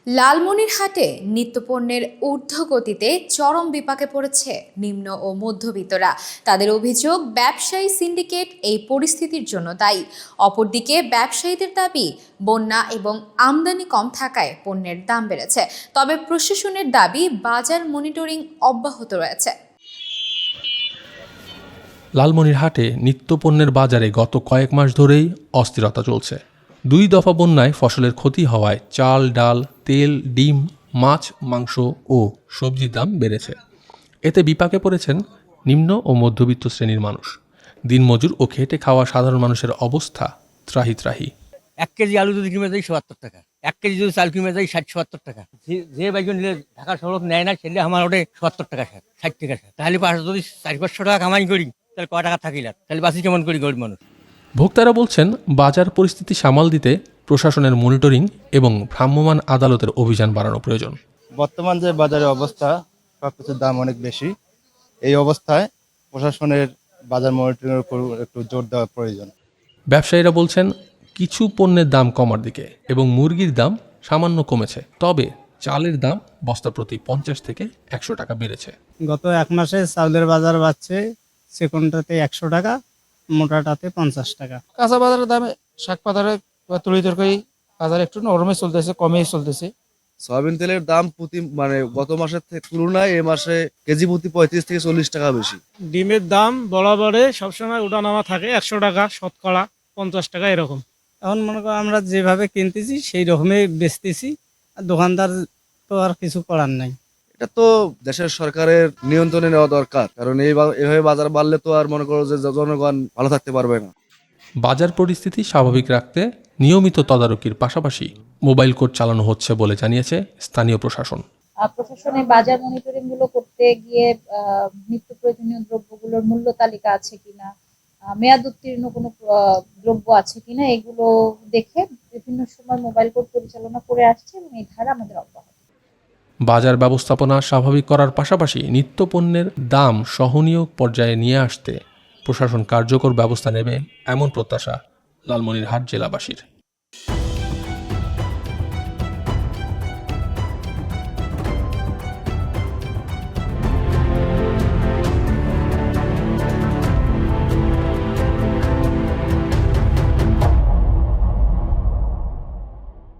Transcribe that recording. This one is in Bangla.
লালমনিরহাটে নিত্যপণ্যের ঊর্ধ্বগতিতে চরম বিপাকে পড়েছে নিম্ন ও মধ্যবিত্তরা। তাদের অভিযোগ, ব্যবসায়ী সিন্ডিকেট এই পরিস্থিতির জন্য দায়ী। অপরদিকে ব্যবসায়ীদের দাবি, বন্যা এবং আমদানি কম থাকায় পণ্যের দাম বেড়েছে। তবে প্রশাসনের দাবি, বাজার মনিটরিং অব্যাহত রয়েছে। লালমনিরহাটে নিত্যপণ্যের বাজারে গত কয়েক মাস ধরেই অস্থিরতা চলছে। 2 দফা বন্যায় ফসলের ক্ষতি হওয়ায় চাল, ডাল, তেল, ডিম, মাছ, মাংস ও সবজির দাম বেড়েছে। এতে বিপাকে পড়েছেন নিম্ন ও মধ্যবিত্ত শ্রেণীর মানুষ। দিনমজুর ও খেটে খাওয়া সাধারণ মানুষের অবস্থা ত্রাহি ত্রাহি। 1 কেজি আলু যদি কিনে যায় 77 টাকা, 1 কেজি যদি চাল কিনে যায় 60-70 টাকা। যে বাইজন নিলে ঢাকা শহর নেয় না, সেটা আমার ওটা 70 টাকা 60 টাকা। তাহলে পাশে যদি 400-500 টাকা কামাই করি, তাহলে কয় টাকা থাকিল, তাহলে বাঁচি কেমন করি গরিব মানুষ। ভোক্তারা বলছেন, বাজার পরিস্থিতি সামাল দিতে প্রশাসনের মনিটরিং এবং ভ্রাম্যমাণ আদালতের অভিযান বাড়ানো প্রয়োজন। বর্তমান যে বাজারের অবস্থা, সবকিছুর দাম অনেক বেশি। এই অবস্থায় প্রশাসনের বাজার মনিটরিংয়ের উপর একটু জোর দেওয়া প্রয়োজন। ব্যবসায়ীরা বলছেন, কিছু পণ্যের দাম কমার দিকে এবং মুরগির দাম সামান্য কমেছে। তবে চালের দাম বস্তা প্রতি 50 থেকে 100 টাকা বেড়েছে। গত 1 মাসে চাউলের বাজার বাড়ছে, সেকেন্ডটাতে 100 টাকা, মোটাটাতে 50 টাকা। কাঁচা বাজারের দামে শাক পাতারে তরি তরকারি বাজার একটু নরমে চলতেছে, কমেই চলতেছে। সয়াবিন তেলের দাম প্রতি গত মাসের তুলনায় এ মাসে কেজি প্রতি 35 থেকে 40 টাকা বেশি। ডিমের দাম বরাবরে সবসময় ওঠানামা থাকে, 100 টাকা শতকরা 50 টাকা এরকম। এখন মনে করো আমরা যেভাবে কিনতেছি সেই রকমই বেচতেছি, আর দোকানদার তো আর কিছু করার নাই। এটা তো দেশের সরকারের নিয়ন্ত্রণে নেওয়া দরকার, কারণ এইভাবে বাজার বাড়লে তো আর মনে করো যে জনগণ ভালো থাকতে পারবে না। বাজার পরিস্থিতি স্বাভাবিক রাখতে নিয়মিত তদারকির পাশাপাশি মোবাইল কোর্ট চালানো হচ্ছে বলে জানিয়েছে স্থানীয় প্রশাসন। প্রশাসনের বাজার মনিটরিং গুলো করতে গিয়ে নিত্য প্রয়োজনীয় দ্রব্যগুলোর মূল্য তালিকা আছে কিনা, মেয়াদ উত্তীর্ণ কোনো দ্রব্য আছে কিনা, এগুলো দেখে বিভিন্ন সময় মোবাইল কোর্ট পরিচালনা করে আসছে এবং এই ধারা আমাদের অব্যাহত। বাজার ব্যবস্থাপনা স্বাভাবিক করার পাশাপাশি নিত্যপণ্যের দাম সহনীয় পর্যায়ে নিয়ে আসতে প্রশাসন কার্যকর ব্যবস্থা নেবে, এমন প্রত্যাশা লালমনিরহাট জেলাবাসীর।